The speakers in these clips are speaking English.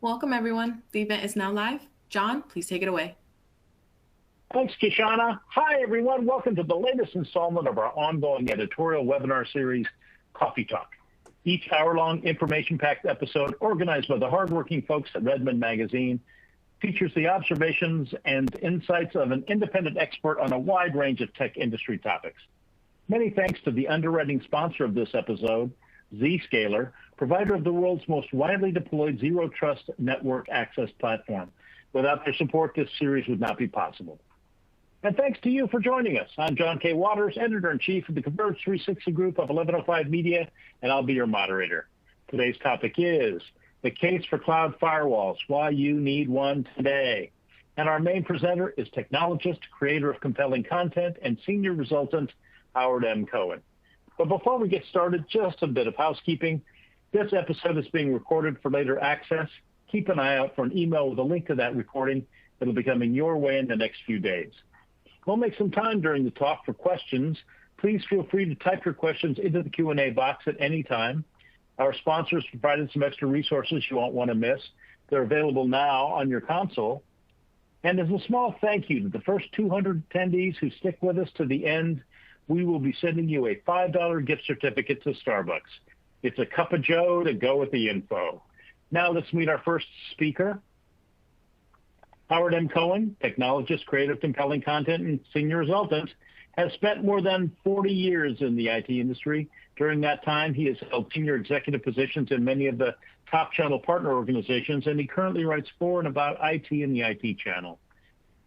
Welcome, everyone. The event is now live. John, please take it away. Thanks, Kishana. Hi, everyone. Welcome to the latest installment of our ongoing editorial webinar series, Coffee Talk. Each hour-long information-packed episode organized by the hardworking folks at Redmond Magazine features the observations and insights of an independent expert on a wide range of tech industry topics. Many thanks to the underwriting sponsor of this episode, Zscaler, provider of the world's most widely deployed zero trust network access platform. Without their support, this series would not be possible. And thanks to you for joining us. I'm John K. Waters, editor-in-chief of the Converge 360 Group of 1105 Media, and I'll be your moderator. Today's topic is the case for cloud firewalls, why you need one today. And our main presenter is technologist, creator of compelling content, and senior resultant, Howard M. Cohen. But before we get started, just a bit of housekeeping. This episode is being recorded for later access. Keep an eye out for an email with a link to that recording. It'll be coming your way in the next few days. We'll make some time during the talk for questions. Please feel free to type your questions into the Q&A box at any time. Our sponsors provided some extra resources you won't want to miss. They're available now on your console. And as a small thank you to the first 200 attendees who stick with us to the end, we will be sending you a $5 gift certificate to Starbucks. It's a cup of joe to go with the info. Now let's meet our first speaker. Howard M. Cohen, technologist, creative, compelling content, and senior resultant, has spent more than 40 years in the IT industry. During that time, he has held senior executive positions in many of the top channel partner organizations, and he currently writes for and about IT and the IT channel.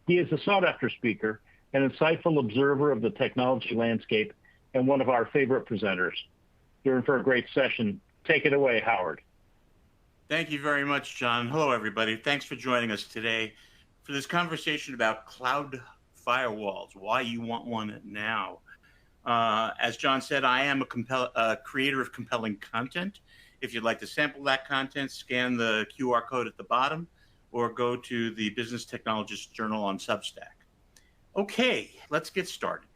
He is a sought-after speaker, an insightful observer of the technology landscape, and one of our favorite presenters. You're in for a great session. Take it away, Howard. Thank you very much, John. Hello, everybody. Thanks for joining us today for this conversation about cloud firewalls, why you want one now. As John said, I am a creator of compelling content. If you'd like to sample that content, scan the QR code at the bottom or go to the Business Technologist Journal on Substack. Okay, let's get started.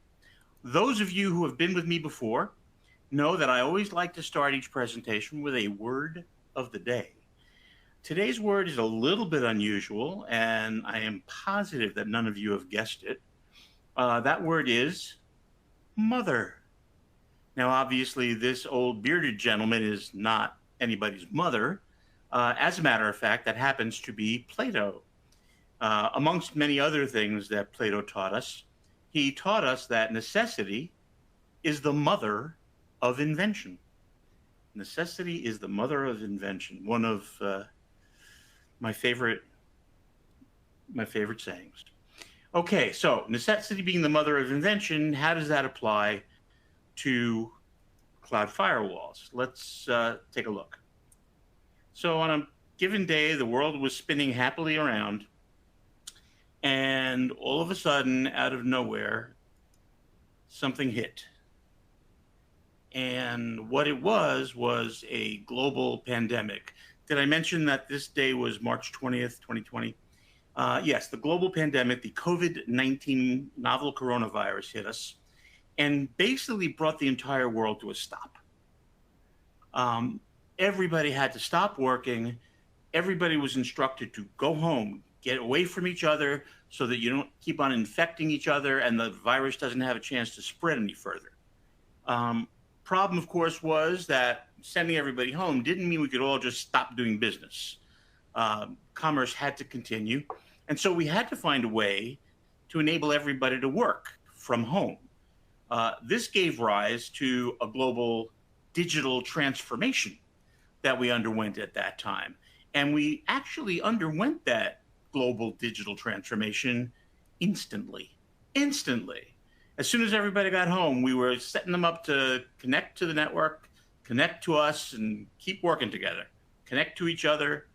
Those of you who have been with me before know that I always like to start each presentation with a word of the day. Today's word is a little bit unusual, and I am positive that none of you have guessed it. That word is mother. Now, obviously, this old bearded gentleman is not anybody's mother. As a matter of fact, that happens to be Plato. Amongst many other things that Plato taught us, he taught us that necessity is the mother of invention. Necessity is the mother of invention. One of my favorite sayings. Okay, so necessity being the mother of invention, how does that apply to cloud firewalls? Let's take a look. So on a given day, the world was spinning happily around, and all of a sudden, out of nowhere, something hit. And what it was a global pandemic. Did I mention that this day was March 20th, 2020? Yes, the global pandemic, the COVID-19 novel coronavirus hit us and basically brought the entire world to a stop. Everybody had to stop working. Everybody was instructed to go home, get away from each other so that you don't keep on infecting each other and the virus doesn't have a chance to spread any further. Problem, of course, was that sending everybody home didn't mean we could all just stop doing business. Commerce had to continue. And so we had to find a way to enable everybody to work from home. This gave rise to a global digital transformation that we underwent at that time. And we actually underwent that global digital transformation instantly. As soon as everybody got home, we were setting them up to connect to the network, connect to us, and keep working together, connect to each other.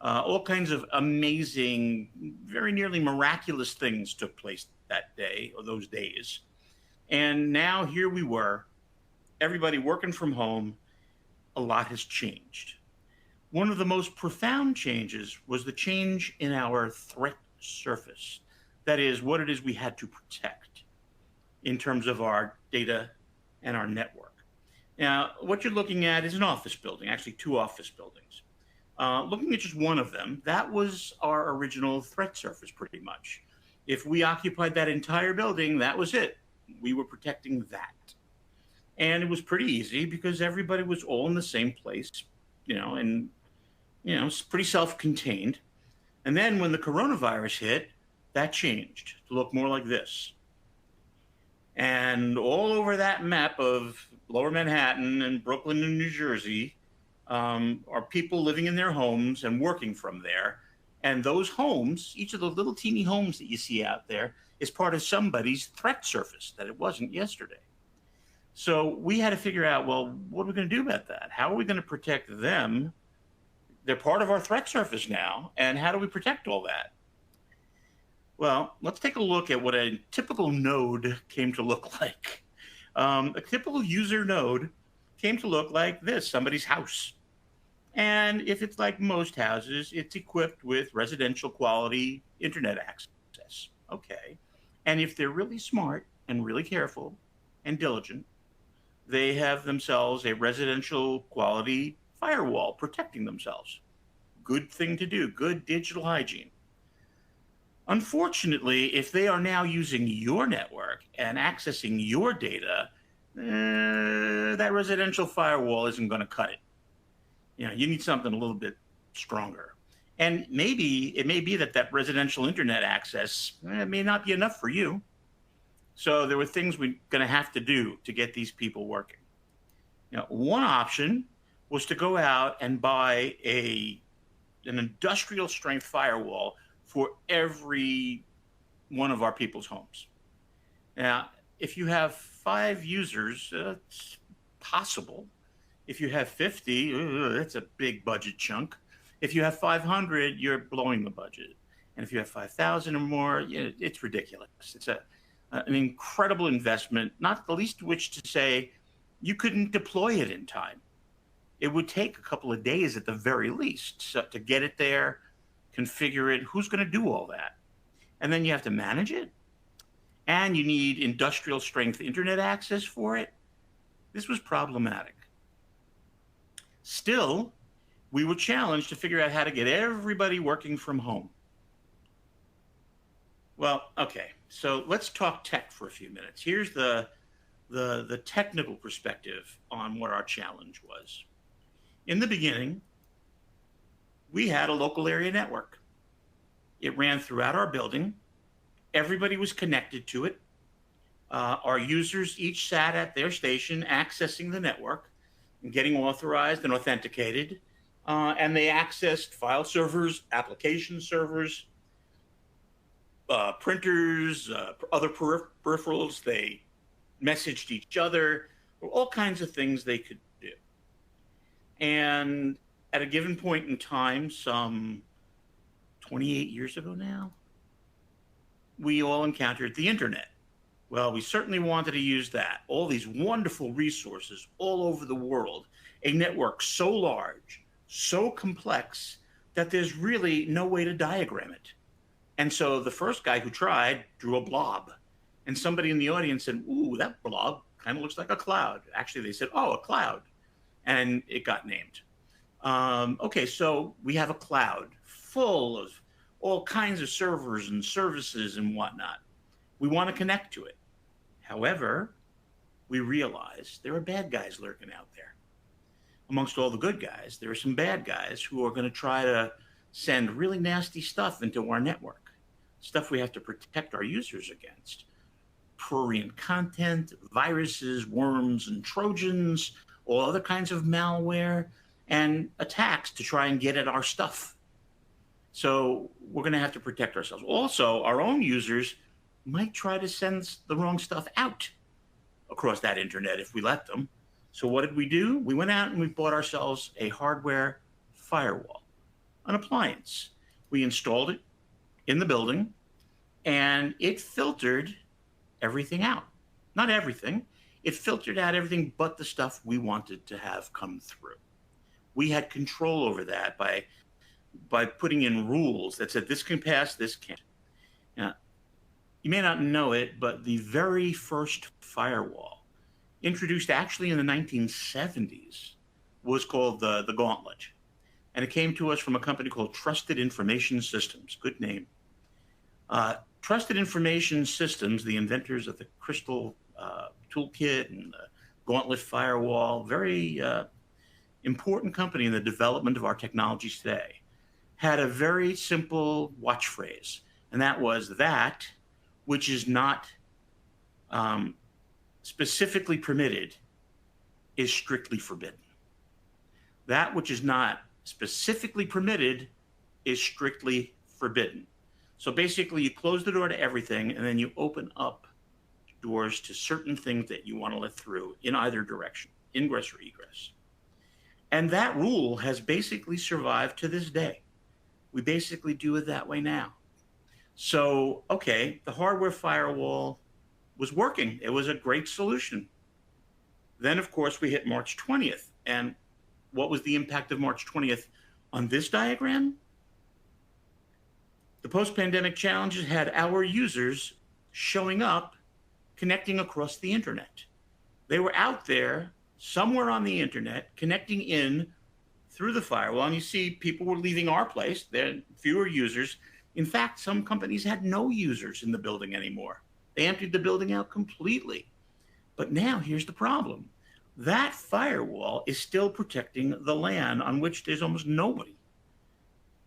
All kinds of amazing, very nearly miraculous things took place that day or those days. And now here we were, everybody working from home. A lot has changed. One of the most profound changes was the change in our threat surface. That is, what it is we had to protect in terms of our data and our network. Now, what you're looking at is an office building, actually two office buildings. Looking at just one of them, that was our original threat surface pretty much. If we occupied that entire building, that was it. We were protecting that. And it was pretty easy because everybody was all in the same place, and, it's pretty self-contained. And then when the coronavirus hit, that changed to look more like this. And all over that map of Lower Manhattan and Brooklyn and New Jersey are people living in their homes and working from there. And those homes, each of the little teeny homes that you see out there, is part of somebody's threat surface that it wasn't yesterday. So we had to figure out, well, what are we going to do about that? How are we going to protect them? They're part of our threat surface now. And how do we protect all that? Well, let's take a look at what a typical node came to look like. A typical user node came to look like this, somebody's house. And if it's like most houses, it's equipped with residential quality internet access. Okay. And if they're really smart and really careful and diligent, they have themselves a residential quality firewall protecting themselves. Good thing to do, good digital hygiene. Unfortunately, if they are now using your network and accessing your data, that residential firewall isn't going to cut it. You need something a little bit stronger. And maybe it may be that residential internet access may not be enough for you. So there were things we're going to have to do to get these people working. One option was to go out and buy an industrial strength firewall for every one of our people's homes. Now, if you have 5 users, it's possible. If you have 50, that's a big budget chunk. If you have 500, you're blowing the budget. And if you have 5,000 or more, it's ridiculous. It's an incredible investment, not the least of which to say you couldn't deploy it in time. It would take a couple of days at the very least to get it there, configure it. Who's going to do all that? And then you have to manage it. And you need industrial strength internet access for it. This was problematic. Still, we were challenged to figure out how to get everybody working from home. Well, okay, so let's talk tech for a few minutes. Here's the technical perspective on what our challenge was. In the beginning, we had a local area network. It ran throughout our building. Everybody was connected to it. Our users each sat at their station accessing the network and getting authorized and authenticated. And they accessed file servers, application servers, printers, other peripherals. They messaged each other, all kinds of things they could do. And at a given point in time, some 28 years ago now, we all encountered the internet. Well, we certainly wanted to use that. All these wonderful resources all over the world, a network so large, so complex, that there's really no way to diagram it. And so the first guy who tried drew a blob. And somebody in the audience said, ooh, that blob kind of looks like a cloud. Actually, they said, oh, a cloud. And it got named. Okay, so we have a cloud full of all kinds of servers and services and whatnot. We want to connect to it. However, we realize there are bad guys lurking out there. Amongst all the good guys, there are some bad guys who are going to try to send really nasty stuff into our network, stuff we have to protect our users against. Prurient content, viruses, worms, and Trojans, all other kinds of malware, and attacks to try and get at our stuff. So we're going to have to protect ourselves. Also, our own users might try to send the wrong stuff out across that internet if we let them. So what did we do? We went out and we bought ourselves a hardware firewall, an appliance. We installed it in the building, and it filtered everything out. Not everything. It filtered out everything but the stuff we wanted to have come through. We had control over that by putting in rules that said this can pass, this can't. Now, you may not know it, but the very first firewall, introduced actually in the 1970s, was called the Gauntlet. and it came to us from a company called Trusted Information Systems. Good name. Trusted Information Systems, the inventors of the Crystal Toolkit and the Gauntlet Firewall, very important company in the development of our technologies today, had a very simple watch phrase, and that was that which is not specifically permitted is strictly forbidden. That which is not specifically permitted is strictly forbidden. So basically, you close the door to everything, and then you open up doors to certain things that you want to let through in either direction, ingress or egress. And that rule has basically survived to this day. We basically do it that way now. So, okay, the hardware firewall was working. It was a great solution. Then, of course, we hit March 20th. And what was the impact of March 20th on this diagram? The post-pandemic challenges had our users showing up, connecting across the internet. They were out there somewhere on the internet, connecting in through the firewall. And you see people were leaving our place. There are fewer users. In fact, some companies had no users in the building anymore. They emptied the building out completely. But now here's the problem. That firewall is still protecting the LAN on which there's almost nobody.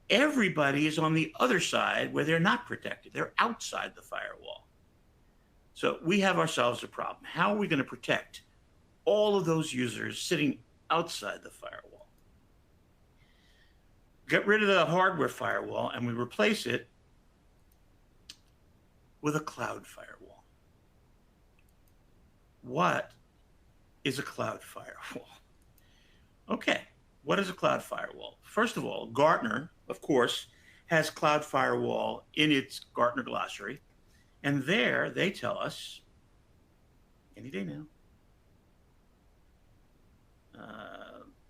Everybody is on the other side where they're not protected. They're outside the firewall. So we have ourselves a problem. How are we going to protect all of those users sitting outside the firewall? Get rid of the hardware firewall and we replace it with a cloud firewall. What is a cloud firewall? Okay, what is a cloud firewall? First of all, Gartner, of course, has cloud firewall in its Gartner glossary. And there they tell us, any day now,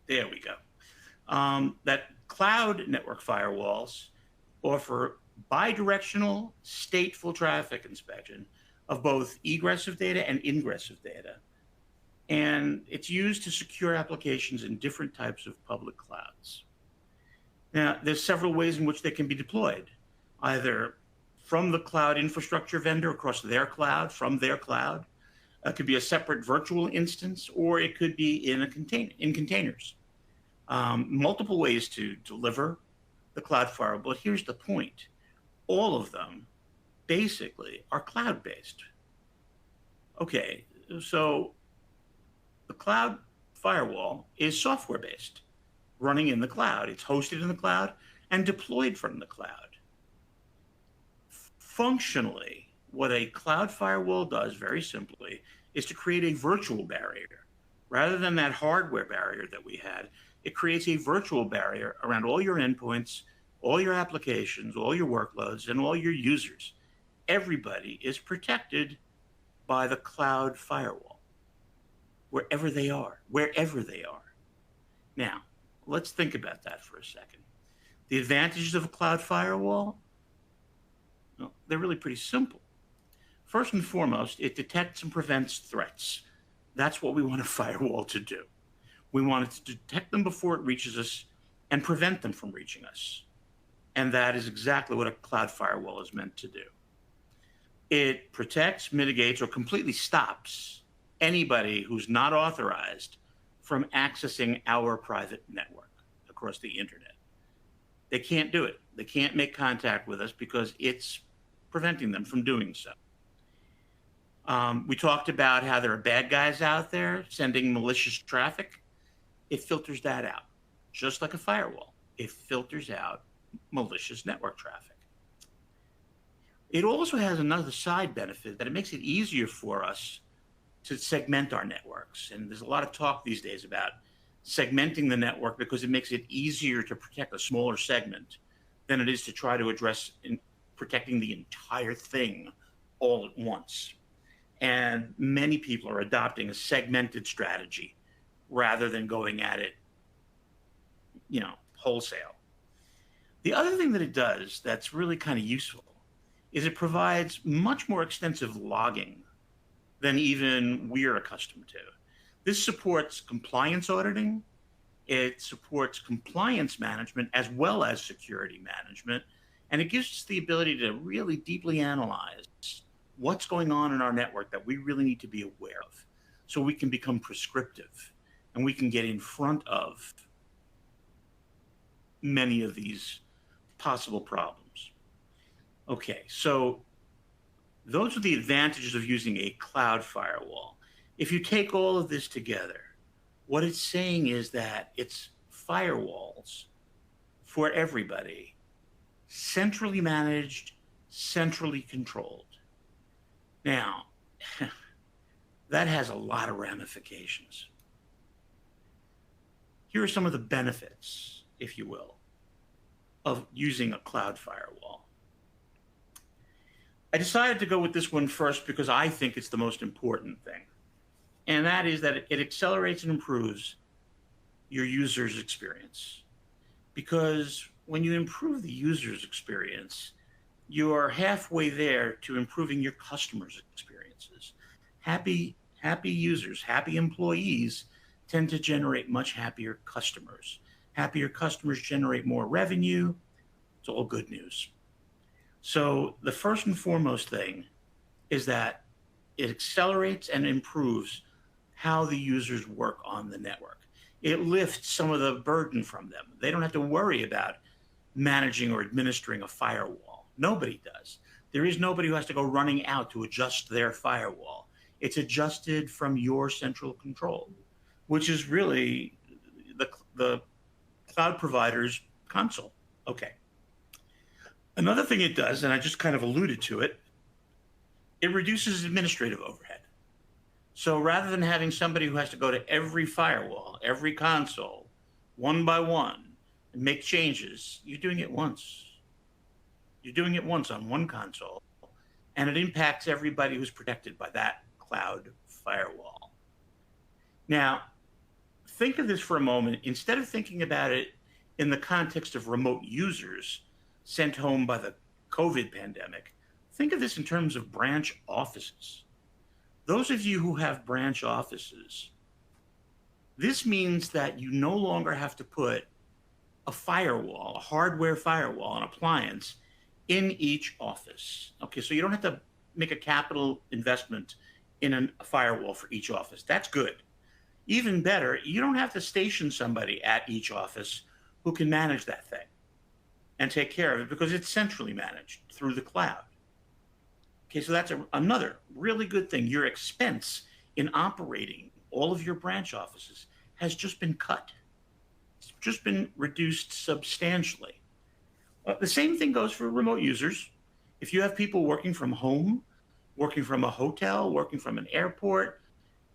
there we go, that cloud network firewalls offer bidirectional stateful traffic inspection of both egress of data and ingress of data. And it's used to secure applications in different types of public clouds. Now, there's several ways in which they can be deployed, either from the cloud infrastructure vendor across their cloud, from their cloud. It could be a separate virtual instance, or it could be in containers. Multiple ways to deliver the cloud firewall. But here's the point. All of them basically are cloud-based. Okay, so the cloud firewall is software-based, running in the cloud. It's hosted in the cloud and deployed from the cloud. Functionally, what a cloud firewall does, very simply, is to create a virtual barrier. Rather than that hardware barrier that we had, it creates a virtual barrier around all your endpoints, all your applications, all your workloads, and all your users. Everybody is protected by the cloud firewall, wherever they are. Now, let's think about that for a second. The advantages of a cloud firewall, well, they're really pretty simple. First and foremost, it detects and prevents threats. That's what we want a firewall to do. We want it to detect them before it reaches us and prevent them from reaching us. And that is exactly what a cloud firewall is meant to do. It protects, mitigates, or completely stops anybody who's not authorized from accessing our private network across the internet. They can't do it. They can't make contact with us because it's preventing them from doing so. We talked about how there are bad guys out there sending malicious traffic. It filters that out, just like a firewall. It filters out malicious network traffic. It also has another side benefit that it makes it easier for us to segment our networks. And there's a lot of talk these days about segmenting the network because it makes it easier to protect a smaller segment than it is to try to address in protecting the entire thing all at once. And many people are adopting a segmented strategy rather than going at it, wholesale. The other thing that it does that's really kind of useful is it provides much more extensive logging than even we're accustomed to. This supports compliance auditing It supports compliance management as well as security management. And it gives us the ability to really deeply analyze what's going on in our network that we really need to be aware of so we can become prescriptive and we can get in front of many of these possible problems. Okay, so those are the advantages of using a cloud firewall. If you take all of this together, what it's saying is that it's firewalls for everybody, centrally managed, centrally controlled. Now, that has a lot of ramifications. Here are some of the benefits, if you will, of using a cloud firewall. I decided to go with this one first because I think it's the most important thing. And that is that it accelerates and improves your user's experience. Because when you improve the user's experience, you are halfway there to improving your customers' experiences. Happy users, happy employees tend to generate much happier customers. Happier customers generate more revenue. It's all good news. So the first and foremost thing is that it accelerates and improves how the users work on the network. It lifts some of the burden from them. They don't have to worry about managing or administering a firewall. Nobody does. There is nobody who has to go running out to adjust their firewall. It's adjusted from your central control, which is really the cloud provider's console. Okay. Another thing it does, and I just kind of alluded to it, it reduces administrative overhead. So rather than having somebody who has to go to every firewall, every console, one by one, and make changes, you're doing it once. You're doing it once on one console, and it impacts everybody who's protected by that cloud firewall. Now, think of this for a moment. Instead of thinking about it in the context of remote users sent home by the COVID pandemic, think of this in terms of branch offices. Those of you who have branch offices, this means that you no longer have to put a firewall, a hardware firewall, an appliance in each office. Okay, so you don't have to make a capital investment in a firewall for each office. That's good. Even better, you don't have to station somebody at each office who can manage that thing and take care of it because it's centrally managed through the cloud. Okay, so that's another really good thing. Your expense in operating all of your branch offices has just been cut. It's just been reduced substantially. The same thing goes for remote users. If you have people working from home, working from a hotel, working from an airport,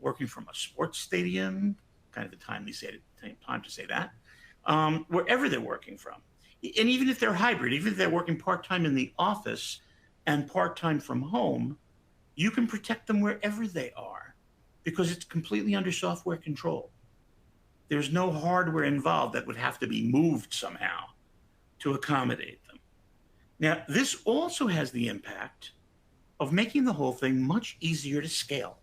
working from a sports stadium, kind of the time to say that, wherever they're working from. And even if they're hybrid, even if they're working part-time in the office and part-time from home, you can protect them wherever they are because it's completely under software control. There's no hardware involved that would have to be moved somehow to accommodate them. Now, this also has the impact of making the whole thing much easier to scale.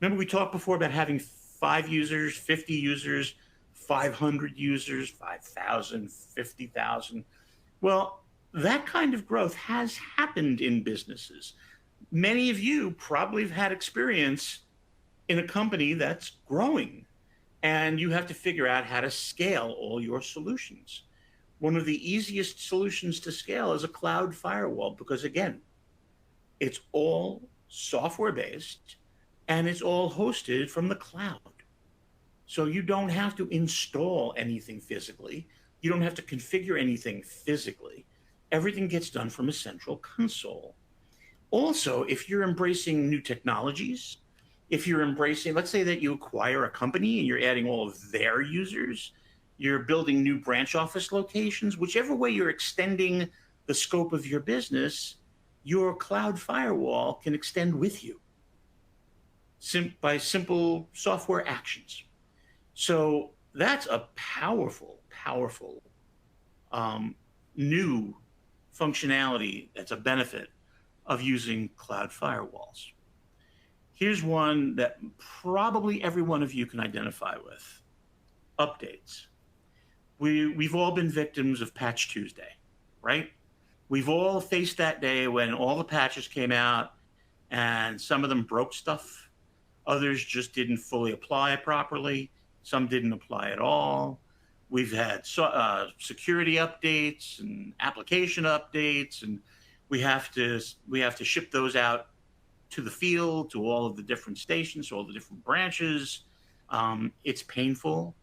Remember we talked before about having 5 users, 50 users, 500 users, 5,000, 50,000. Well, that kind of growth has happened in businesses. Many of you probably have had experience in a company that's growing, and you have to figure out how to scale all your solutions. One of the easiest solutions to scale is a cloud firewall because, again, it's all software-based and it's all hosted from the cloud. So you don't have to install anything physically. You don't have to configure anything physically. Everything gets done from a central console. Also, if you're embracing new technologies, if you're embracing, let's say that you acquire a company and you're adding all of their users, you're building new branch office locations, whichever way you're extending the scope of your business, your cloud firewall can extend with you by simple software actions. So that's a powerful, powerful new functionality that's a benefit of using cloud firewalls. Here's one that probably every one of you can identify with. updates. We've all been victims of Patch Tuesday, right? We've all faced that day when all the patches came out and some of them broke stuff. Others just didn't fully apply properly. Some didn't apply at all. We've had security updates and application updates, and we have to ship those out to the field, to all of the different stations, to all the different branches. It's painful.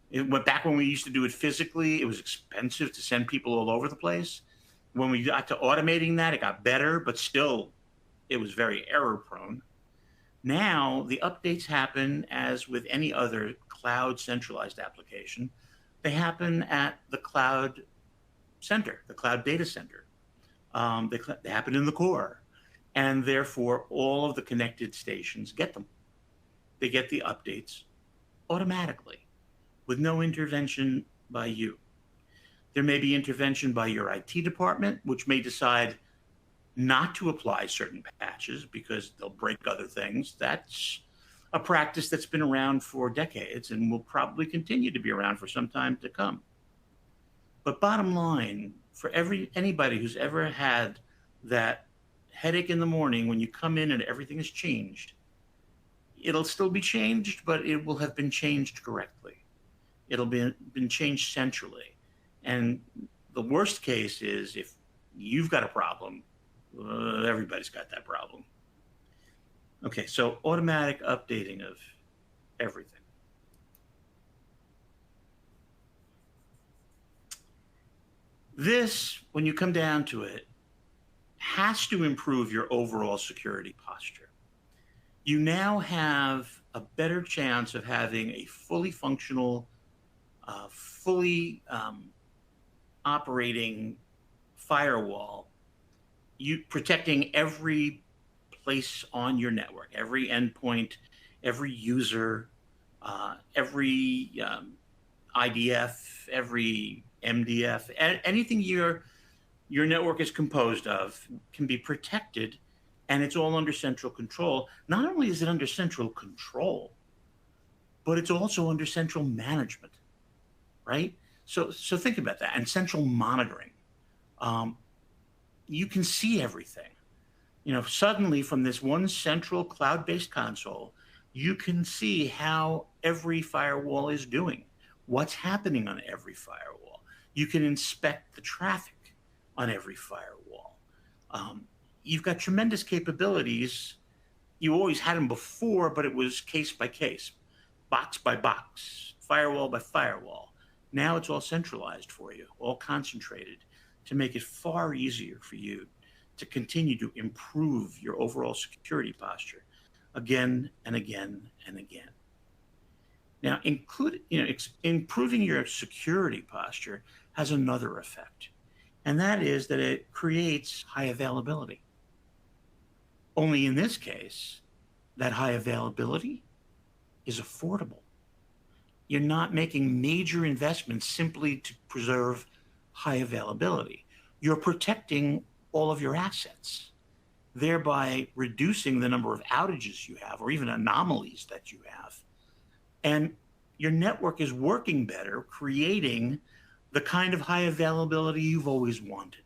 It went back when we used to do it physically. It was expensive to send people all over the place. When we got to automating that, it got better, but still, it was very error prone. Now, the updates happen as with any other cloud centralized application. They happen at the cloud center, the cloud data center. They happen in the core. And therefore, all of the connected stations get them. They get the updates automatically with no intervention by you. There may be intervention by your IT department, which may decide not to apply certain patches because they'll break other things. That's a practice that's been around for decades and will probably continue to be around for some time to come. But bottom line, for anybody who's ever had that headache in the morning when you come in and everything has changed, it'll still be changed, but it will have been changed correctly. It'll be been changed centrally. And the worst case is if you've got a problem, everybody's got that problem. Okay, so automatic updating of everything. This, when you come down to it, has to improve your overall security posture. You now have a better chance of having a fully functional, fully operating firewall, protecting every place on your network, every endpoint, every user, every IDF, every MDF, anything your network is composed of can be protected, and it's all under central control. Not only is it under central control, but it's also under central management, right? So think about that, and central monitoring. You can see everything. You know, suddenly from this one central cloud-based console, you can see how every firewall is doing, what's happening on every firewall. You can inspect the traffic on every firewall. You've got tremendous capabilities. You always had them before, but it was case by case, box by box, firewall by firewall. Now it's all centralized for you, all concentrated to make it far easier for you to continue to improve your overall security posture again and again and again. Now, improving your security posture has another effect, and that is that it creates high availability. Only in this case, that high availability is affordable. You're not making major investments simply to preserve high availability. You're protecting all of your assets, thereby reducing the number of outages you have or even anomalies that you have. And your network is working better, creating the kind of high availability you've always wanted.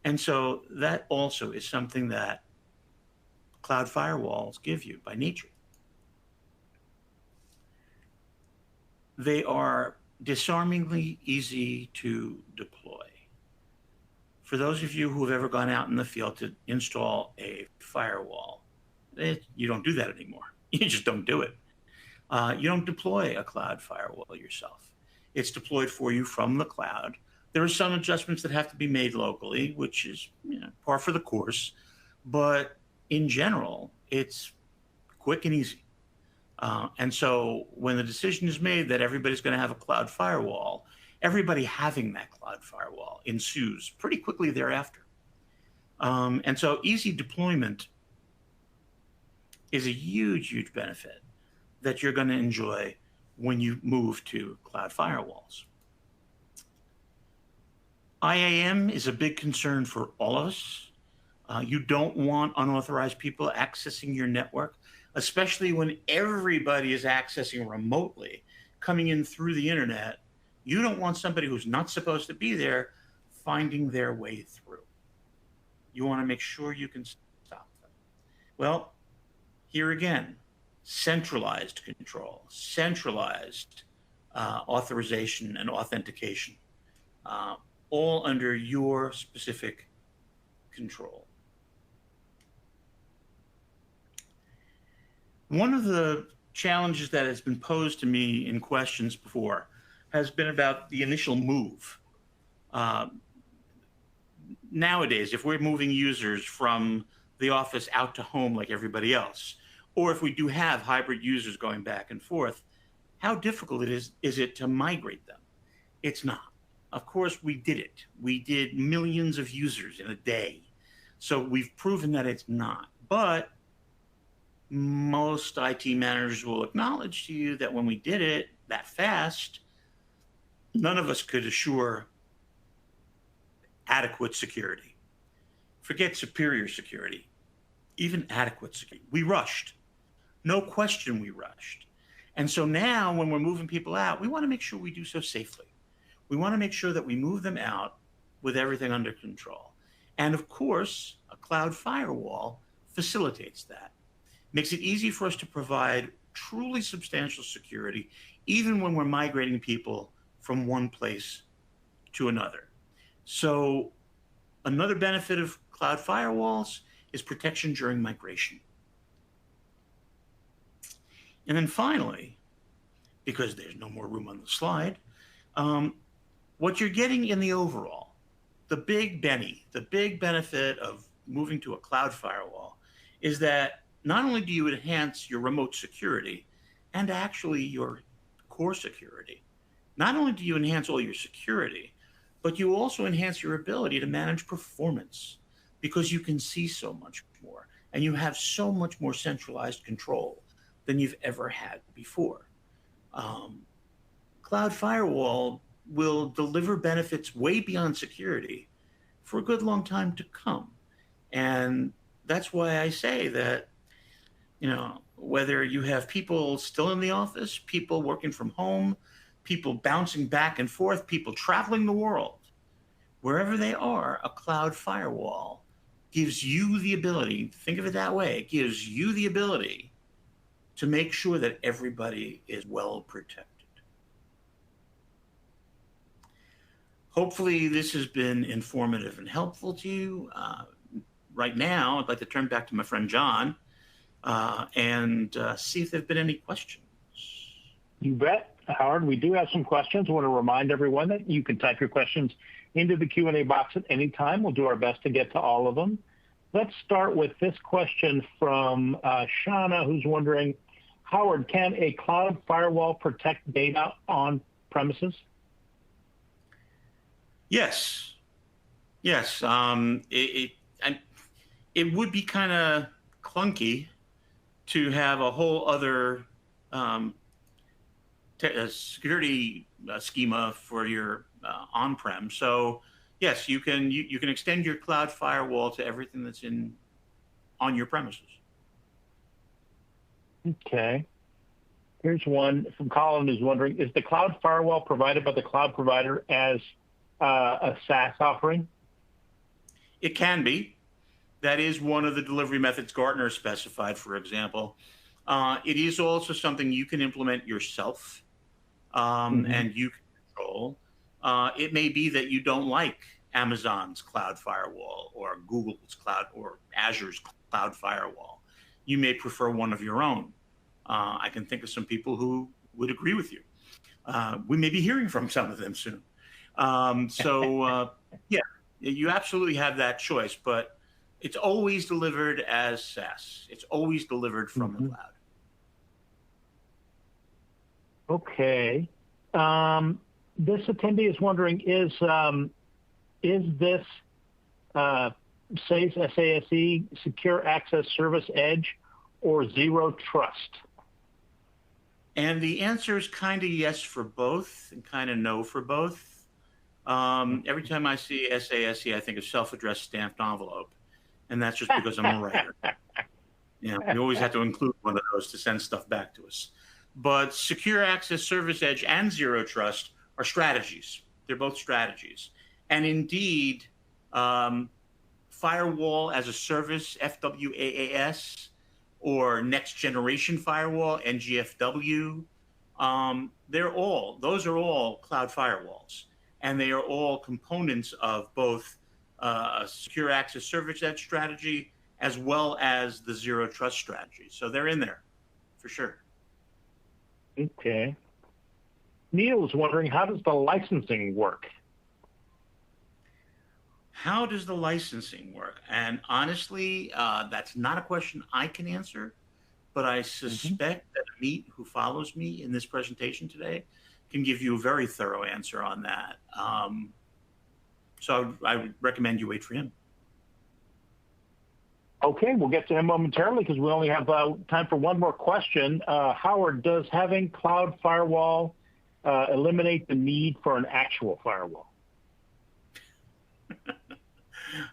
And so that also is something that cloud firewalls give you by nature. They are disarmingly easy to deploy. For those of you who have ever gone out in the field to install a firewall, you don't do that anymore. You just don't do it. You don't deploy a cloud firewall yourself. It's deployed for you from the cloud. There are some adjustments that have to be made locally, which is par for the course. But in general, it's quick and easy. And so when the decision is made that everybody's going to have a cloud firewall, everybody having that cloud firewall ensues pretty quickly thereafter. And so easy deployment is a huge, huge benefit that you're going to enjoy when you move to cloud firewalls. IAM is a big concern for all of us. You don't want unauthorized people accessing your network, especially when everybody is accessing remotely, coming in through the internet. You don't want somebody who's not supposed to be there finding their way through. You want to make sure you can stop them. Well, here again, centralized control, centralized authorization and authentication, all under your specific control. One of the challenges that has been posed to me in questions before has been about the initial move. Nowadays, if we're moving users from the office out to home like everybody else, or if we do have hybrid users going back and forth, how difficult is it to migrate them? It's not. Of course, we did it. We did millions of users in a day. So we've proven that it's not. But most IT managers will acknowledge to you that when we did it that fast, none of us could assure adequate security. Forget superior security, even adequate security. We rushed. No question we rushed. And so now when we're moving people out, we want to make sure we do so safely. We want to make sure that we move them out with everything under control. And of course, a cloud firewall facilitates that. Makes it easy for us to provide truly substantial security, even when we're migrating people from one place to another. So another benefit of cloud firewalls is protection during migration. And then finally, because there's no more room on the slide, what you're getting in the overall, the big benefit of moving to a cloud firewall is that not only do you enhance your remote security and actually your core security, not only do you enhance all your security, but you also enhance your ability to manage performance because you can see so much more and you have so much more centralized control than you've ever had before. Cloud firewall will deliver benefits way beyond security for a good long time to come. And that's why I say that, whether you have people still in the office, people working from home, people bouncing back and forth, people traveling the world, wherever they are, a cloud firewall gives you the ability, think of it that way, it gives you the ability to make sure that everybody is well protected. Hopefully this has been informative and helpful to you. Right now, I'd like to turn back to my friend John and see if there have been any questions. You bet, Howard. We do have some questions. I want to remind everyone that you can type your questions into the Q&A box at any time. We'll do our best to get to all of them. Let's start with this question from Shauna, who's wondering, Howard, can a cloud firewall protect data on premises? Yes. Yes. It would be kind of clunky to have a whole other security schema for your on-prem. So yes, you can extend your cloud firewall to everything that's on your premises. Okay. Here's one from Colin who's wondering, is the cloud firewall provided by the cloud provider as a SaaS offering? It can be. That is one of the delivery methods Gartner specified, for example. It is also something you can implement yourself and you can control. It may be that you don't like Amazon's cloud firewall or Google's cloud or Azure's cloud firewall. You may prefer one of your own. I can think of some people who would agree with you. We may be hearing from some of them soon. Yeah, you absolutely have that choice, but it's always delivered as SaaS. It's always delivered from the cloud. Okay. This attendee is wondering, is this SASE Secure Access Service Edge or Zero Trust? And the answer is kind of yes for both and kind of no for both. Every time I see SASE, I think of self-addressed stamped envelope. And that's just because I'm a writer. We always have to include one of those to send stuff back to us. But secure access service edge and zero trust are strategies. They're both strategies. And indeed, firewall as a service, FWAAS, or next generation firewall, NGFW, those are all cloud firewalls. And they are all components of both a secure access service edge strategy as well as the zero trust strategy. So they're in there for sure. Okay. Neil was wondering, how does the licensing work? How does the licensing work? And honestly, that's not a question I can answer, but I suspect that Amit, who follows me in this presentation today, can give you a very thorough answer on that. So I would recommend you wait for him. Okay, we'll get to him momentarily because we only have time for one more question. Howard, does having cloud firewall eliminate the need for an actual firewall?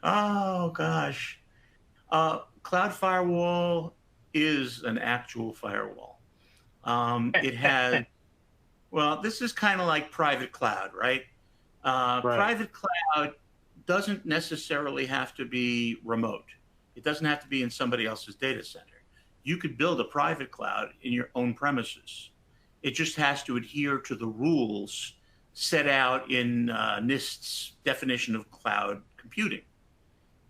Oh, gosh. Cloud firewall is an actual firewall. It has, well, this is kind of like private cloud, right? Right. Private cloud doesn't necessarily have to be remote. It doesn't have to be in somebody else's data center. You could build a private cloud in your own premises. It just has to adhere to the rules set out in NIST's definition of cloud computing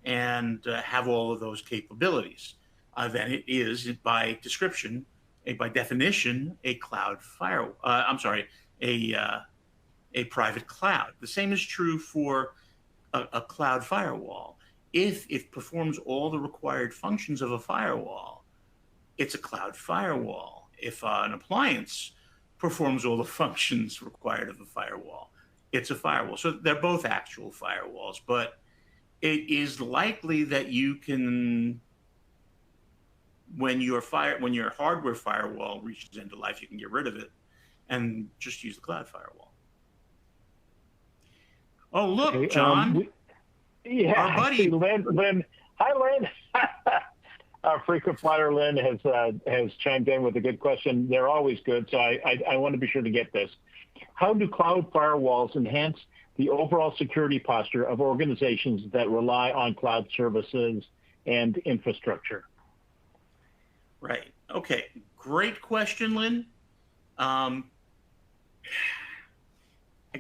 and have all of those capabilities. Then it is, by description, by definition, a cloud firewall. A private cloud. The same is true for a cloud firewall. If it performs all the required functions of a firewall, it's a cloud firewall. If an appliance performs all the functions required of a firewall, it's a firewall. So they're both actual firewalls, but it is likely that you can, when your hardware firewall reaches end of life, you can get rid of it and just use the cloud firewall. Oh, look, Okay, John. Yeah, our buddy Lynn. Hi, Lynn. Our frequent flyer Lynn has chimed in with a good question. They're always good, so I want to be sure to get this. How do cloud firewalls enhance the overall security posture of organizations that rely on cloud services and infrastructure? Right. Okay. Great question, Lynn. I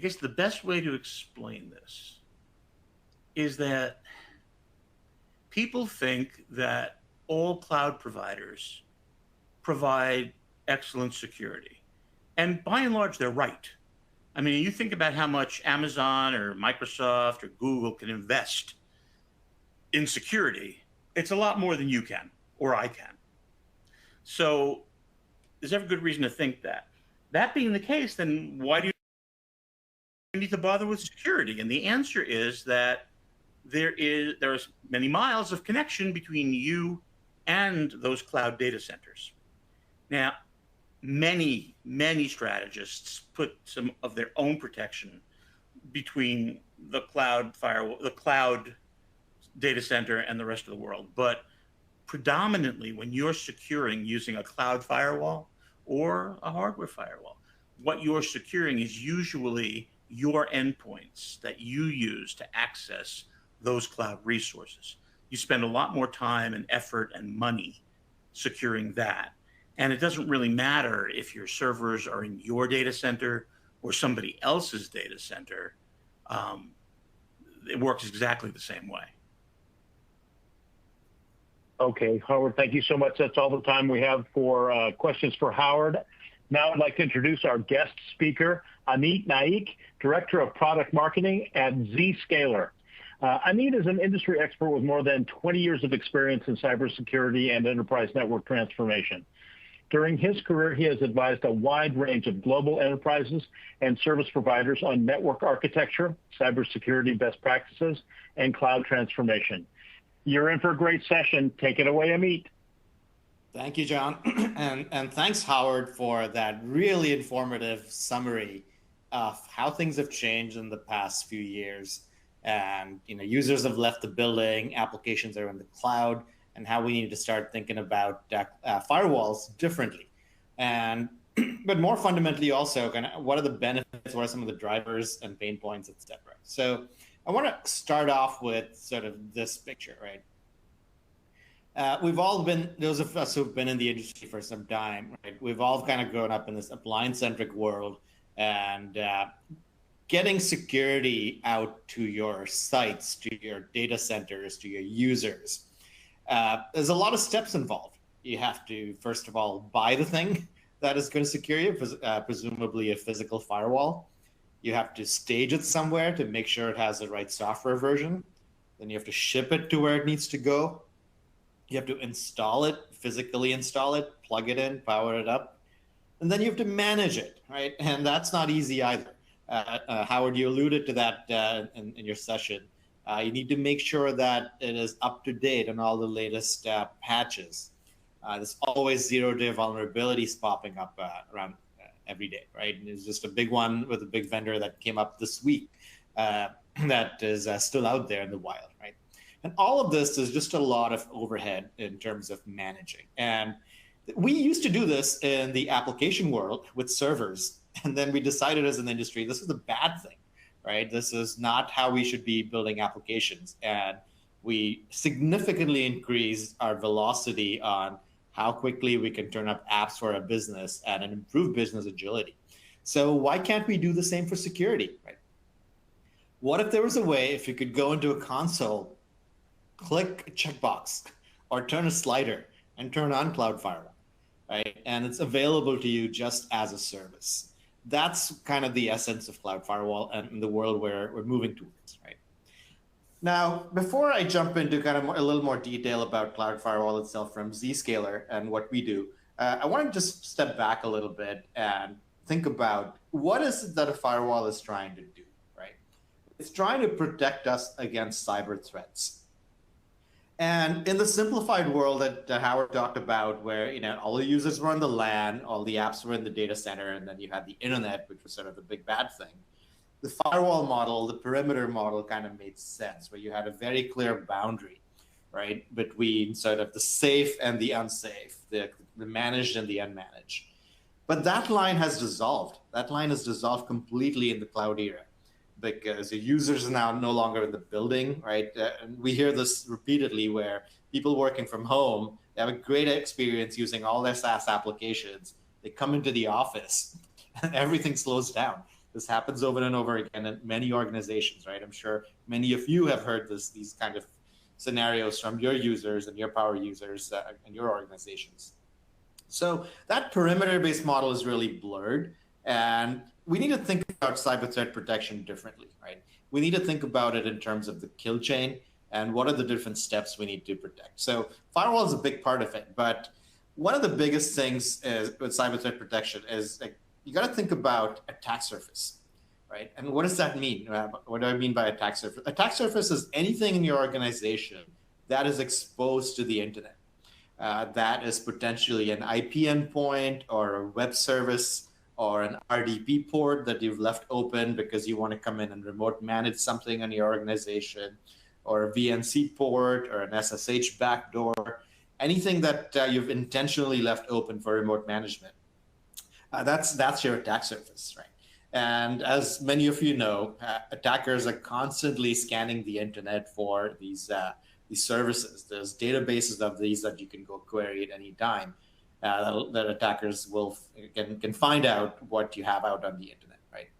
guess the best way to explain this is that people think that all cloud providers provide excellent security. And by and large, they're right. I mean, you think about how much Amazon or Microsoft or Google can invest in security. It's a lot more than you can or I can. So there's every good reason to think that. That being the case, then why do you need to bother with security? And the answer is that there's many miles of connection between you and those cloud data centers. Now, many strategists put some of their own protection between the cloud firewall, the cloud data center, and the rest of the world. But predominantly, when you're securing using a cloud firewall or a hardware firewall, what you're securing is usually your endpoints that you use to access those cloud resources. You spend a lot more time and effort and money securing that. And it doesn't really matter if your servers are in your data center or somebody else's data center. It works exactly the same way. Okay, Howard, thank you so much. That's all the time we have for questions for Howard. Now I'd like to introduce our guest speaker, Amit Naik, Director of Product Marketing at Zscaler. Amit is an industry expert with more than 20 years of experience in cybersecurity and enterprise network transformation. During his career, he has advised a wide range of global enterprises and service providers on network architecture, cybersecurity best practices, and cloud transformation. You're in for a great session. Take it away, Amit. Thank you, John. and thanks, Howard, for that really informative summary of how things have changed in the past few years. And users have left the building, applications are in the cloud, and how we need to start thinking about firewalls differently. And but more fundamentally also kind of what are the benefits, what are some of the drivers and pain points, etc. So I want to start off with sort of this picture, right? We've all been, those of us who've been in the industry for some time, right? We've all kind of grown up in this appliance-centric world, and getting security out to your sites, to your data centers, to your users, there's a lot of steps involved. You have to, first of all, buy the thing that is going to secure you, presumably a physical firewall. You have to stage it somewhere to make sure it has the right software version. Then you have to ship it to where it needs to go. You have to install it, physically install it, plug it in, power it up. And then you have to manage it, right? And that's not easy either. Howard, you alluded to that in your session. You need to make sure that it is up to date on all the latest patches. There's always zero-day vulnerabilities popping up around every day, right? And there's just a big one with a big vendor that came up this week that is still out there in the wild, right? And all of this is just a lot of overhead in terms of managing. And we used to do this in the application world with servers. And then we decided as an industry, this is a bad thing, right? This is not how we should be building applications. And we significantly increased our velocity on how quickly we can turn up apps for a business and an improved business agility. So why can't we do the same for security, right? What if there was a way, if you could go into a console, click a checkbox, or turn a slider and turn on Cloud Firewall, right? And it's available to you just as a service. That's kind of the essence of Cloud Firewall and the world where we're moving towards, right? Now, before I jump into kind of a little more detail about Cloud Firewall itself from Zscaler and what we do, I want to just step back a little bit and think about what is it that a firewall is trying to do, right? It's trying to protect us against cyber threats. And in the simplified world that Howard talked about, where all the users were on the LAN, all the apps were in the data center, and then you had the internet, which was sort of the big bad thing, the firewall model, the perimeter model kind of made sense, where you had a very clear boundary, right, between sort of the safe and the unsafe, the managed and the unmanaged. But that line has dissolved. That line is dissolved completely in the cloud era, because the users are now no longer in the building, right? And we hear this repeatedly where people working from home, they have a great experience using all their SaaS applications. They come into the office and everything slows down. This happens over and over again in many organizations, right? I'm sure many of you have heard these kind of scenarios from your users and your power users in your organizations. So that perimeter-based model is really blurred. And we need to think about cyber threat protection differently, right? We need to think about it in terms of the kill chain and what are the different steps we need to protect. So firewall is a big part of it, but one of the biggest things with cyber threat protection is you got to think about attack surface, right? And what does that mean? What do I mean by attack surface? Attack surface is anything in your organization that is exposed to the internet. That is potentially an IP endpoint or a web service or an RDP port that you've left open because you want to come in and remote manage something in your organization, or a VNC port or an SSH backdoor, anything that you've intentionally left open for remote management. That's your attack surface, right? And as many of you know, attackers are constantly scanning the internet for these services. There's databases of these that you can go query at any time. That attackers can find out what you have out on the internet, right?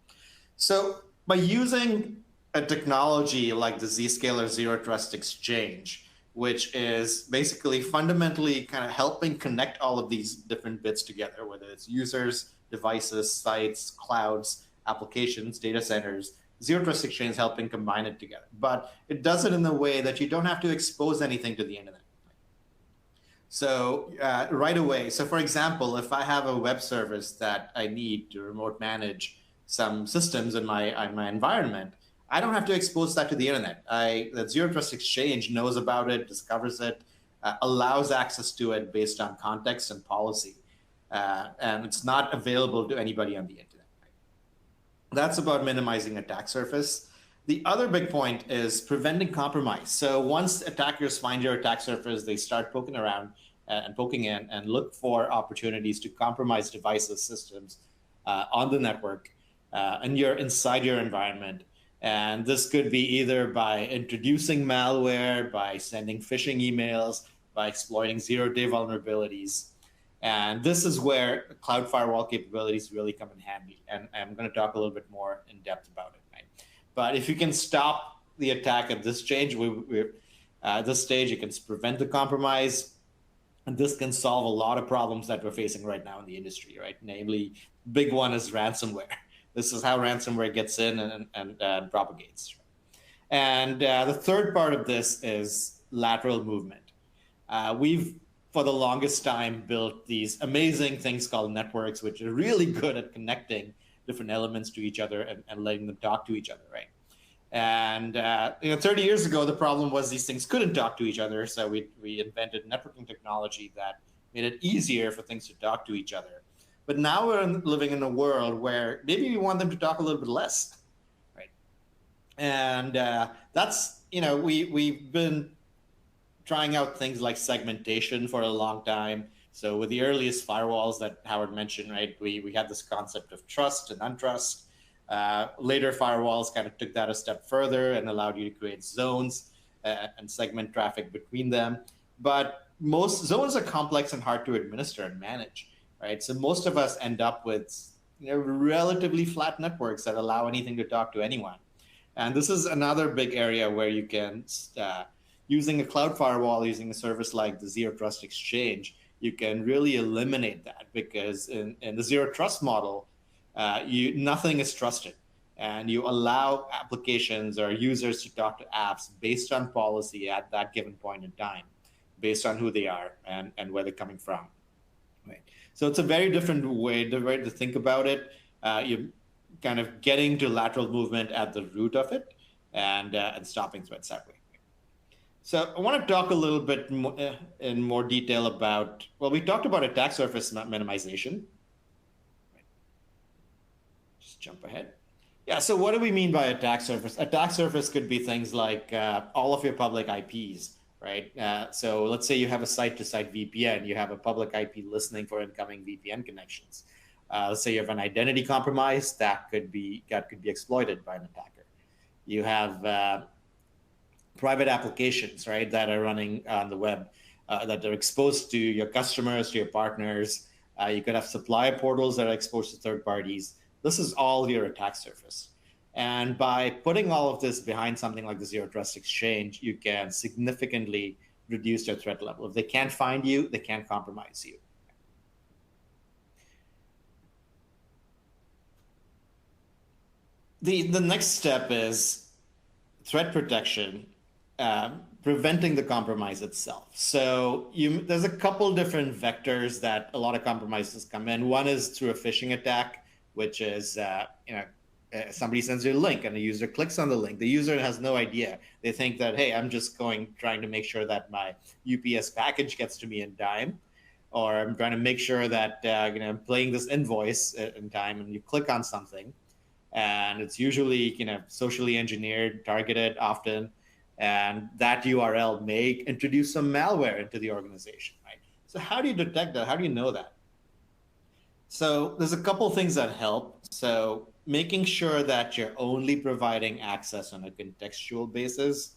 So by using a technology like the Zscaler Zero Trust Exchange, which is basically fundamentally kind of helping connect all of these different bits together, whether it's users, devices, sites, clouds, applications, data centers, Zero Trust Exchange is helping combine it together. But it does it in a way that you don't have to expose anything to the internet. So right away, so for example, if I have a web service that I need to remote manage some systems in my environment, I don't have to expose that to the internet. The Zero Trust Exchange knows about it, discovers it, allows access to it based on context and policy. And it's not available to anybody on the internet. That's about minimizing attack surface. The other big point is preventing compromise. So once attackers find your attack surface, they start poking around and poking in and look for opportunities to compromise devices, systems on the network, and you're inside your environment. And this could be either by introducing malware, by sending phishing emails, by exploiting zero-day vulnerabilities. And this is where cloud firewall capabilities really come in handy. And I'm going to talk a little bit more in depth about it. Right? But if you can stop the attack at this stage, this stage, you can prevent the compromise. And this can solve a lot of problems that we're facing right now in the industry, right? Namely, big one is ransomware. This is how ransomware gets in and propagates. And the third part of this is lateral movement. We've, for the longest time, built these amazing things called networks, which are really good at connecting different elements to each other and letting them talk to each other, right? And 30 years ago, the problem was these things couldn't talk to each other. So we invented networking technology that made it easier for things to talk to each other. But now we're living in a world where maybe we want them to talk a little bit less, right? And that's, we've been trying out things like segmentation for a long time. So with the earliest firewalls that Howard mentioned, right, we had this concept of trust and untrust. Later firewalls kind of took that a step further and allowed you to create zones and segment traffic between them. But most zones are complex and hard to administer and manage, right? So most of us end up with relatively flat networks that allow anything to talk to anyone. And this is another big area where you can, using a cloud firewall, using a service like the Zero Trust Exchange, you can really eliminate that, because in the Zero Trust model, nothing is trusted, and you allow applications or users to talk to apps based on policy at that given point in time, based on who they are and where they're coming from. Right. So it's a very different way to think about it. You're kind of getting to lateral movement at the root of it, and stopping threats that way. So I want to talk a little bit in more detail about, well, we talked about attack surface minimization. Jump ahead. Yeah, so what do we mean by attack surface? Attack surface could be things like all of your public IPs, right? So let's say you have a site-to-site VPN, you have a public IP listening for incoming VPN connections. Let's say you have an identity compromise that could be exploited by an attacker. You have private applications, right, that are running on the web that are exposed to your customers, to your partners. You could have supplier portals that are exposed to third parties. This is all your attack surface. And by putting all of this behind something like the Zero Trust Exchange, you can significantly reduce their threat level. If they can't find you, they can't compromise you. The next step is threat protection, preventing the compromise itself. So there's a couple different vectors that a lot of compromises come in. One is through a phishing attack, which is somebody sends you a link and the user clicks on the link. The user has no idea. They think that, hey, I'm just trying to make sure that my UPS package gets to me in time, or I'm trying to make sure that I'm paying this invoice in time. And you click on something, and it's usually socially engineered, targeted often, and that URL may introduce some malware into the organization, right? So how do you detect that? How do you know that? So there's a couple things that help. So making sure that you're only providing access on a contextual basis,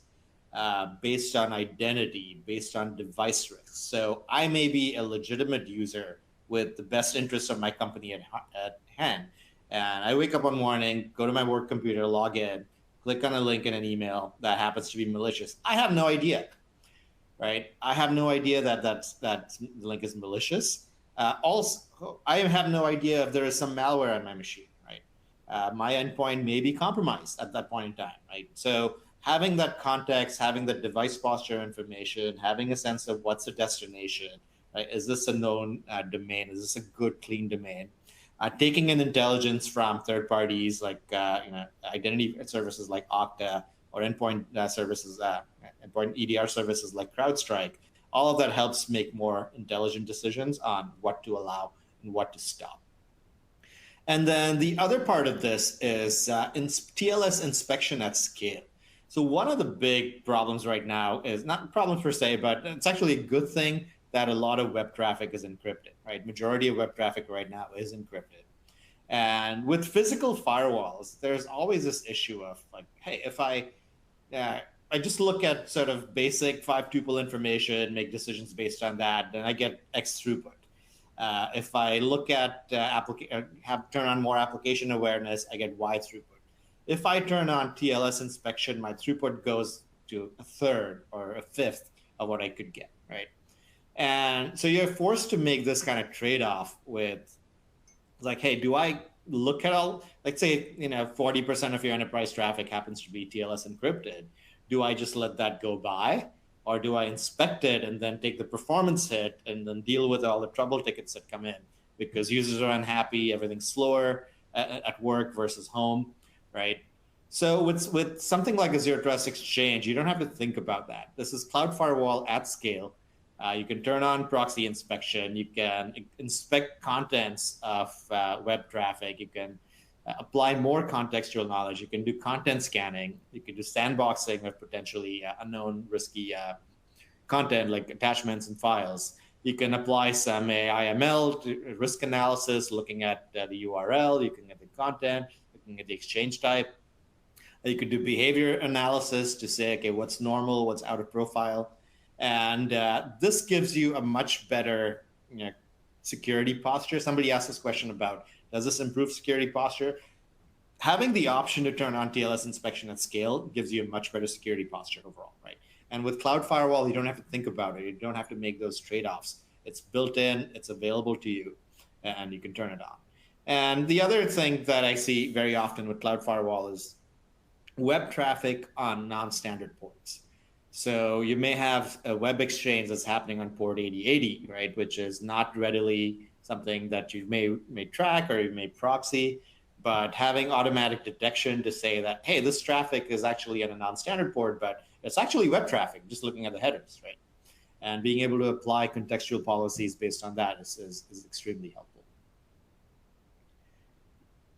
based on identity, based on device risks. So I may be a legitimate user with the best interests of my company at hand. And I wake up one morning, go to my work computer, log in, click on a link in an email that happens to be malicious. I have no idea, right? I have no idea that the link is malicious. Also, I have no idea if there is some malware on my machine, right? My endpoint may be compromised at that point in time, right? So having that context, having the device posture information, having a sense of what's the destination, right? Is this a known domain? Is this a good, clean domain? Taking in intelligence from third parties like identity services like Okta, or endpoint services, endpoint EDR services like CrowdStrike. All of that helps make more intelligent decisions on what to allow and what to stop. And then the other part of this is TLS inspection at scale. So one of the big problems right now is not problems per se, but it's actually a good thing that a lot of web traffic is encrypted, right? Majority of web traffic right now is encrypted. And with physical firewalls, there's always this issue of like, hey, if I just look at sort of basic 5-tuple information, make decisions based on that, then I get X throughput. If I look at turn on more application awareness, I get Y throughput. If I turn on TLS inspection, my throughput goes to a third or a fifth of what I could get, right? And so you're forced to make this kind of trade-off with, like, hey, do I look at all, like, say, 40% of your enterprise traffic happens to be TLS encrypted. Do I just let that go by? Or do I inspect it and then take the performance hit and then deal with all the trouble tickets that come in because users are unhappy, everything's slower at work versus home, right? So with something like a Zero Trust Exchange, you don't have to think about that. This is cloud firewall at scale. You can turn on proxy inspection. You can inspect contents of web traffic. You can apply more contextual knowledge. You can do content scanning. You can do sandboxing of potentially unknown risky content like attachments and files. You can apply some AIML to risk analysis, looking at the URL, looking at the content, looking at the exchange type. You could do behavior analysis to say, okay, what's normal, what's out of profile. And this gives you a much better security posture. Somebody asked this question about, does this improve security posture? Having the option to turn on TLS inspection at scale gives you a much better security posture overall, right? And with Cloud Firewall, you don't have to think about it. You don't have to make those trade-offs. It's built in, it's available to you, and you can turn it on. And the other thing that I see very often with Cloud Firewall is web traffic on non-standard ports. So you may have a web exchange that's happening on port 8080, right, which is not readily something that you may track or you may proxy, but having automatic detection to say that, hey, this traffic is actually at a non-standard port, but it's actually web traffic, just looking at the headers, right? And being able to apply contextual policies based on that is extremely helpful.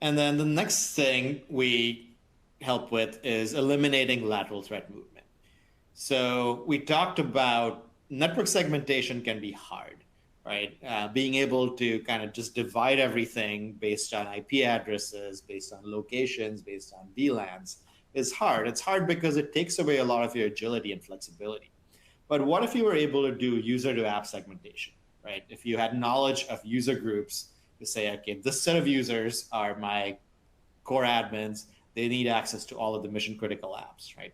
And then the next thing we help with is eliminating lateral threat movement. So we talked about network segmentation can be hard, right? Being able to kind of just divide everything based on IP addresses, based on locations, based on VLANs is hard. It's hard because it takes away a lot of your agility and flexibility. But what if you were able to do user to app segmentation, right? If you had knowledge of user groups to say, okay, this set of users are my core admins, they need access to all of the mission critical apps, right?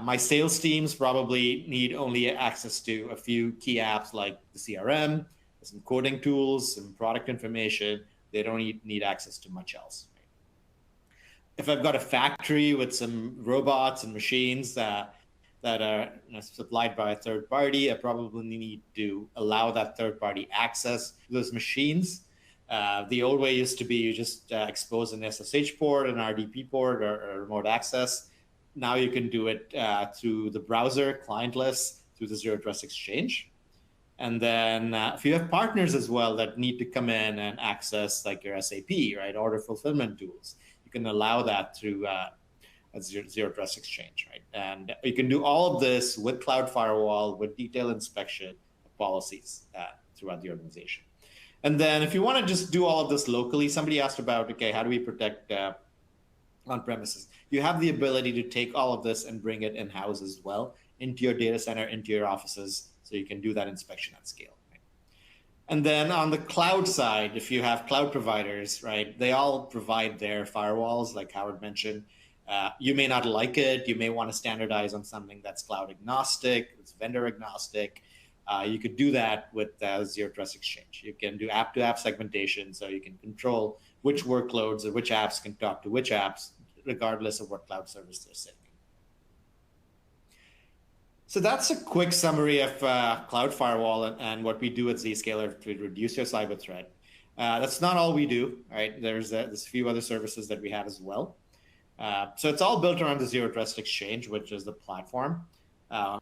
My sales teams probably need only access to a few key apps like the CRM, some coding tools, some product information. They don't need access to much else. Right? If I've got a factory with some robots and machines that are supplied by a third party, I probably need to allow that third party access to those machines. The old way used to be you just expose an SSH port, an RDP port, or remote access. Now you can do it through the browser, clientless, through the Zero Trust Exchange. And then if you have partners as well that need to come in and access like your SAP, right, order fulfillment tools, you can allow that through a Zero Trust Exchange, right? And you can do all of this with Cloud Firewall, with detailed inspection policies throughout the organization. And then if you want to just do all of this locally, somebody asked about, okay, how do we protect on premises? You have the ability to take all of this and bring it in-house as well into your data center, into your offices, so you can do that inspection at scale. Right? And then on the cloud side, if you have cloud providers, right, they all provide their firewalls, like Howard mentioned. You may not like it. You may want to standardize on something that's cloud agnostic, it's vendor agnostic. You could do that with Zero Trust Exchange. You can do app-to-app segmentation, so you can control which workloads or which apps can talk to which apps, regardless of what cloud service they're sitting. So that's a quick summary of Cloud Firewall and what we do at Zscaler to reduce your cyber threat. That's not all we do, right? There's a few other services that we have as well. So it's all built around the Zero Trust Exchange, which is the platform. I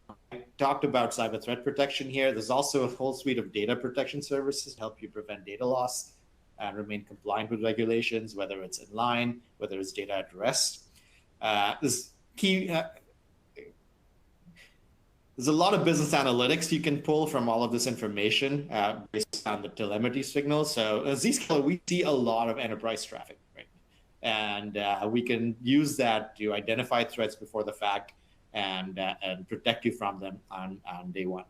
talked about cyber threat protection here. There's also a whole suite of data protection services to help you prevent data loss and remain compliant with regulations, whether it's in line, whether it's data at rest. This key There's a lot of business analytics you can pull from all of this information based on the telemetry signals. So at Zscaler, we see a lot of enterprise traffic, right? And we can use that to identify threats before the fact and protect you from them on day one.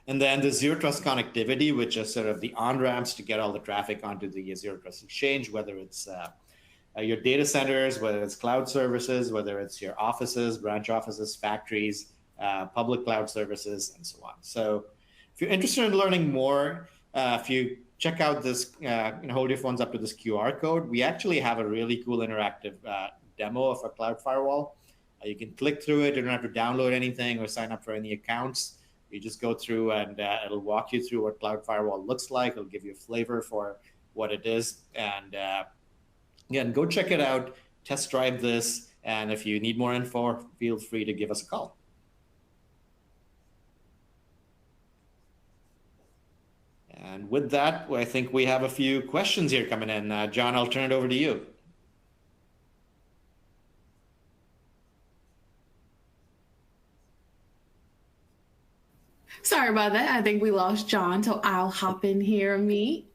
And then the zero trust connectivity, which is sort of the on-ramps to get all the traffic onto the zero trust exchange, whether it's your data centers, whether it's cloud services, whether it's your offices, branch offices, factories, public cloud services, and so on. So if you're interested in learning more, if you check out this, hold your phones up to this QR code, we actually have a really cool interactive demo of a cloud firewall. You can click through it. You don't have to download anything or sign up for any accounts. You just go through and it'll walk you through what cloud firewall looks like. It'll give you a flavor for what it is. And again, go check it out, test drive this. And if you need more info, feel free to give us a call. And with that, I think we have a few questions here coming in. John, I'll turn it over to you. Sorry about that. I think we lost John, so I'll hop in here, me.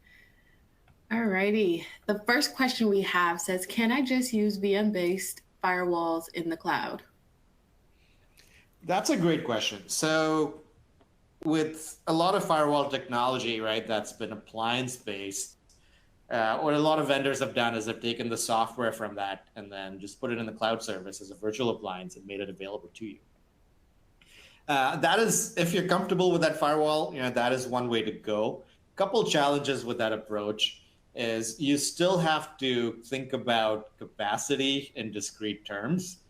All righty. The first question we have says, can I just use VM-based firewalls in the cloud? That's a great question. So with a lot of firewall technology, right, that's been appliance-based, what a lot of vendors have done is they've taken the software from that and then just put it in the cloud service as a virtual appliance and made it available to you. That is, if you're comfortable with that firewall, that is one way to go. A couple challenges with that approach is you still have to think about capacity in discrete terms.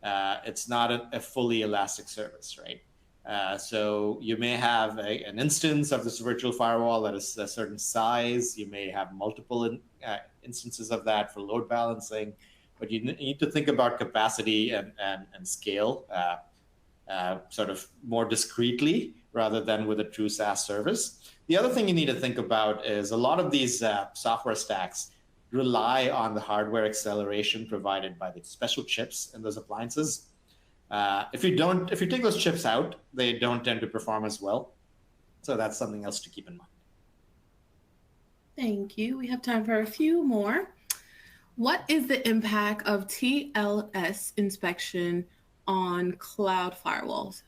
It's not a fully elastic service, right? So you may have an instance of this virtual firewall that is a certain size. You may have multiple instances of that for load balancing, but you need to think about capacity and scale sort of more discreetly rather than with a true SaaS service. The other thing you need to think about is a lot of these software stacks rely on the hardware acceleration provided by the special chips in those appliances. If you take those chips out, they don't tend to perform as well. So that's something else to keep in mind. Thank you. We have time for a few more. What is the impact of TLS inspection on cloud firewalls?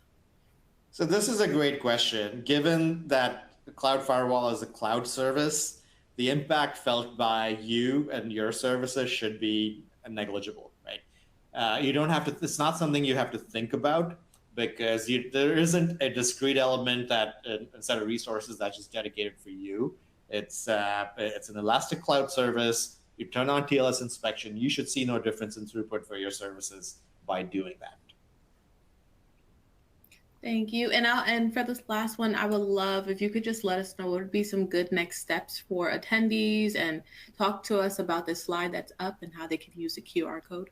So this is a great question. Given that the cloud firewall is a cloud service, the impact felt by you and your services should be negligible, right? You don't have to, it's not something you have to think about because there isn't a discrete element that a set of resources that's just dedicated for you. It's an elastic cloud service. You turn on TLS inspection, you should see no difference in throughput for your services by doing that. Thank you. And for this last one, I would love if you could just let us know what would be some good next steps for attendees and talk to us about this slide that's up and how they can use the QR code.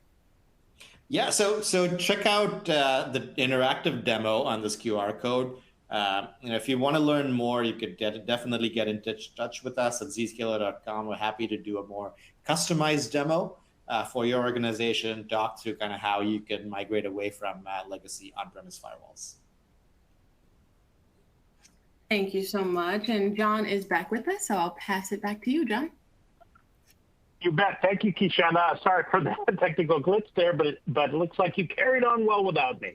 Yeah, so check out the interactive demo on this QR code. If you want to learn more, you could definitely get in touch with us at zscaler.com. We're happy to do a more customized demo for your organization, talk through kind of how you can migrate away from legacy on-premise firewalls. Thank you so much. And John is back with us, so I'll pass it back to you, John. You bet. Thank you, Kishana. Sorry for the technical glitch there, but it looks like you carried on well without me.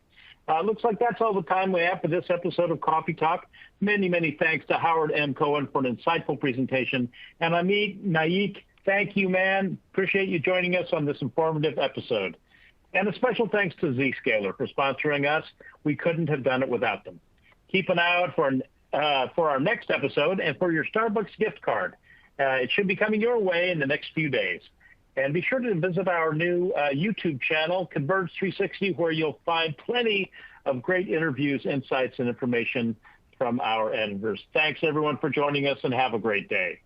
Looks like that's all the time we have for this episode of Coffee Talk. Many, many thanks to Howard M. Cohen for an insightful presentation. And Amit Naik, thank you, man. Appreciate you joining us on this informative episode. And a special thanks to Zscaler for sponsoring us. We couldn't have done it without them. Keep an eye out for our next episode and for your Starbucks gift card. It should be coming your way in the next few days. And be sure to visit our new YouTube channel, Converge 360, where you'll find plenty of great interviews, insights, and information from our editors. Thanks, everyone, for joining us, and have a great day.